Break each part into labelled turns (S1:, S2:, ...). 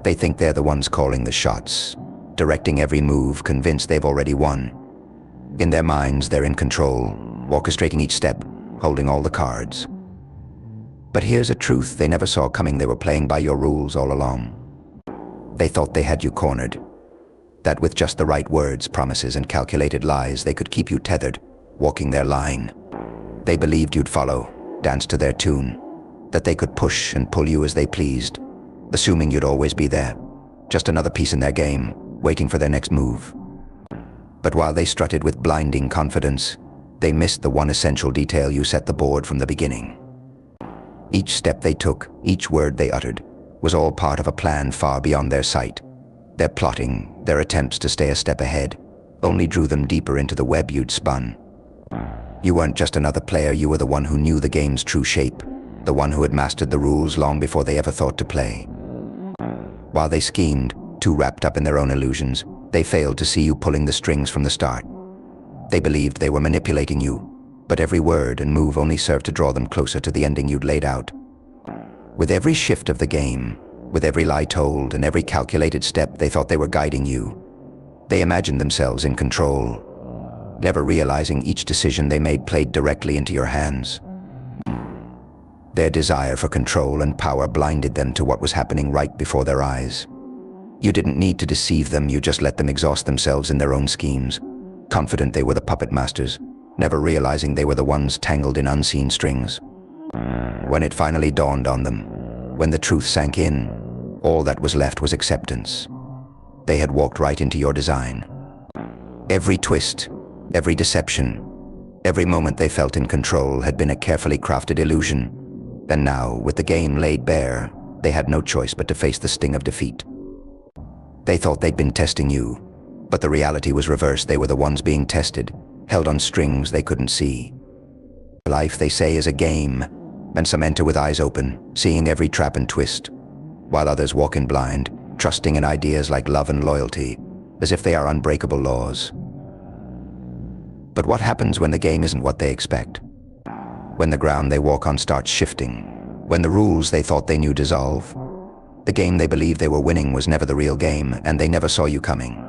S1: They think they're the ones calling the shots, directing every move, convinced they've already won. In their minds, they're in control, orchestrating each step, holding all the cards. But here's a truth they never saw coming: they were playing by your rules all along. They thought they had you cornered, that with just the right words, promises, and calculated lies, they could keep you tethered, walking their line. They believed you'd follow, dance to their tune, that they could push and pull you as they pleased, assuming you'd always be there, just another piece in their game, waiting for their next move. But while they strutted with blinding confidence, they missed the one essential detail: you set the board from the beginning. Each step they took, each word they uttered, was all part of a plan far beyond their sight. Their plotting, their attempts to stay a step ahead, only drew them deeper into the web you'd spun. You weren't just another player, you were the one who knew the game's true shape, the one who had mastered the rules long before they ever thought to play. While they schemed, too wrapped up in their own illusions, they failed to see you pulling the strings from the start. They believed they were manipulating you, but every word and move only served to draw them closer to the ending you'd laid out. With every shift of the game, with every lie told and every calculated step, they thought they were guiding you. They imagined themselves in control, never realizing each decision they made played directly into your hands. Their desire for control and power blinded them to what was happening right before their eyes. You didn't need to deceive them, you just let them exhaust themselves in their own schemes, confident they were the puppet masters, never realizing they were the ones tangled in unseen strings. When it finally dawned on them, when the truth sank in, all that was left was acceptance. They had walked right into your design. Every twist, every deception, every moment they felt in control had been a carefully crafted illusion. And now, with the game laid bare, they had no choice but to face the sting of defeat. They thought they'd been testing you, but the reality was reversed. They were the ones being tested, held on strings they couldn't see. Life, they say, is a game, and some enter with eyes open, seeing every trap and twist, while others walk in blind, trusting in ideas like love and loyalty, as if they are unbreakable laws. But what happens when the game isn't what they expect? When the ground they walk on starts shifting, when the rules they thought they knew dissolve? The game they believed they were winning was never the real game, and they never saw you coming.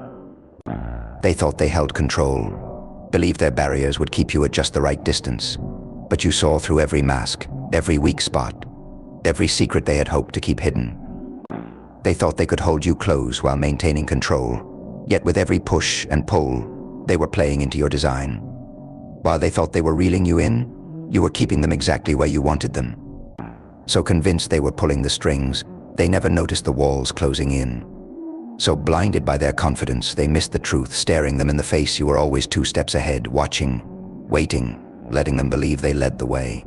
S1: They thought they held control, believed their barriers would keep you at just the right distance, but you saw through every mask, every weak spot, every secret they had hoped to keep hidden. They thought they could hold you close while maintaining control, yet with every push and pull, they were playing into your design. While they thought they were reeling you in, you were keeping them exactly where you wanted them. So convinced they were pulling the strings, they never noticed the walls closing in. So blinded by their confidence, they missed the truth staring them in the face. You were always 2 steps ahead, watching, waiting, letting them believe they led the way.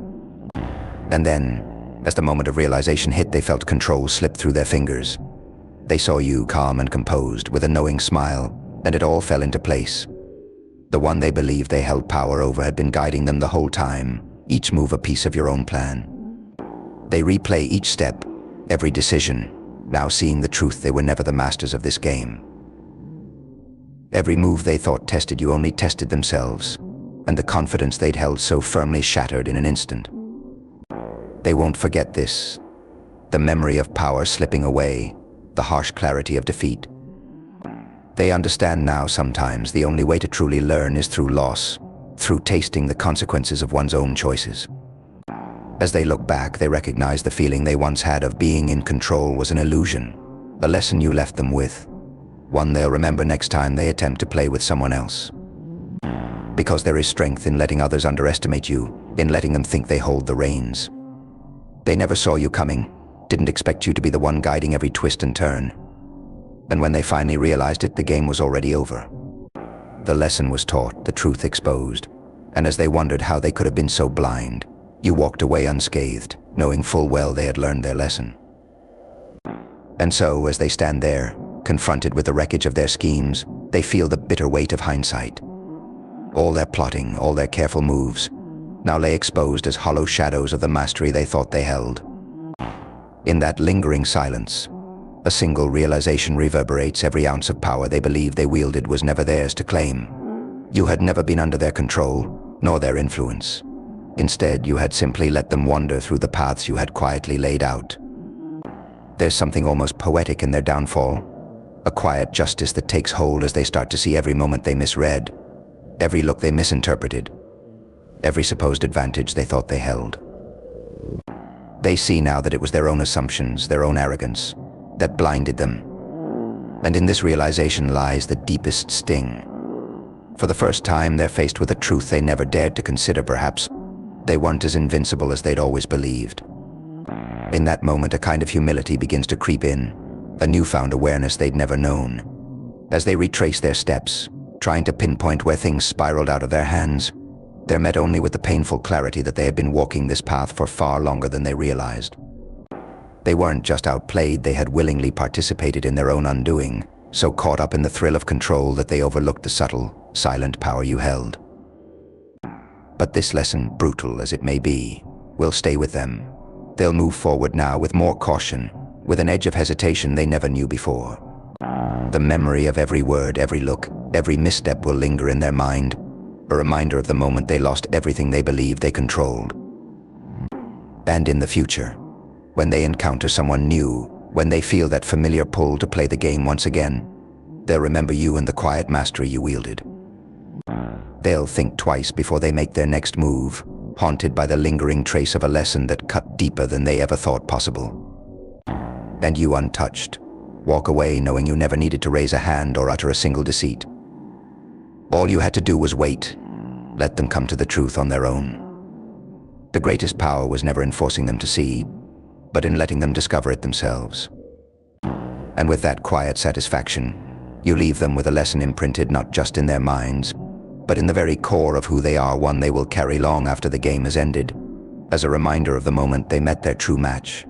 S1: And then, as the moment of realization hit, they felt control slip through their fingers. They saw you calm and composed, with a knowing smile, and it all fell into place. The one they believed they held power over had been guiding them the whole time, each move a piece of your own plan. They replay each step, every decision, now seeing the truth: they were never the masters of this game. Every move they thought tested you only tested themselves, and the confidence they'd held so firmly shattered in an instant. They won't forget this, the memory of power slipping away, the harsh clarity of defeat. They understand now sometimes the only way to truly learn is through loss, through tasting the consequences of one's own choices. As they look back, they recognize the feeling they once had of being in control was an illusion, a lesson you left them with, one they'll remember next time they attempt to play with someone else. Because there is strength in letting others underestimate you, in letting them think they hold the reins. They never saw you coming, didn't expect you to be the one guiding every twist and turn. And when they finally realized it, the game was already over. The lesson was taught, the truth exposed, and as they wondered how they could have been so blind, you walked away unscathed, knowing full well they had learned their lesson. And so, as they stand there, confronted with the wreckage of their schemes, they feel the bitter weight of hindsight. All their plotting, all their careful moves, now lay exposed as hollow shadows of the mastery they thought they held. In that lingering silence, a single realization reverberates: every ounce of power they believed they wielded was never theirs to claim. You had never been under their control, nor their influence. Instead, you had simply let them wander through the paths you had quietly laid out. There's something almost poetic in their downfall, a quiet justice that takes hold as they start to see every moment they misread, every look they misinterpreted, every supposed advantage they thought they held. They see now that it was their own assumptions, their own arrogance, that blinded them. And in this realization lies the deepest sting. For the first time, they're faced with a truth they never dared to consider, perhaps. They weren't as invincible as they'd always believed. In that moment, a kind of humility begins to creep in, a newfound awareness they'd never known. As they retrace their steps, trying to pinpoint where things spiraled out of their hands, they're met only with the painful clarity that they had been walking this path for far longer than they realized. They weren't just outplayed, they had willingly participated in their own undoing, so caught up in the thrill of control that they overlooked the subtle, silent power you held. But this lesson, brutal as it may be, will stay with them. They'll move forward now with more caution, with an edge of hesitation they never knew before. The memory of every word, every look, every misstep will linger in their mind, a reminder of the moment they lost everything they believed they controlled. And in the future, when they encounter someone new, when they feel that familiar pull to play the game once again, they'll remember you and the quiet mastery you wielded. They'll think twice before they make their next move, haunted by the lingering trace of a lesson that cut deeper than they ever thought possible. And you, untouched, walk away knowing you never needed to raise a hand or utter a single deceit. All you had to do was wait, let them come to the truth on their own. The greatest power was never in forcing them to see, but in letting them discover it themselves. And with that quiet satisfaction, you leave them with a lesson imprinted not just in their minds, but in the very core of who they are, one they will carry long after the game has ended, as a reminder of the moment they met their true match.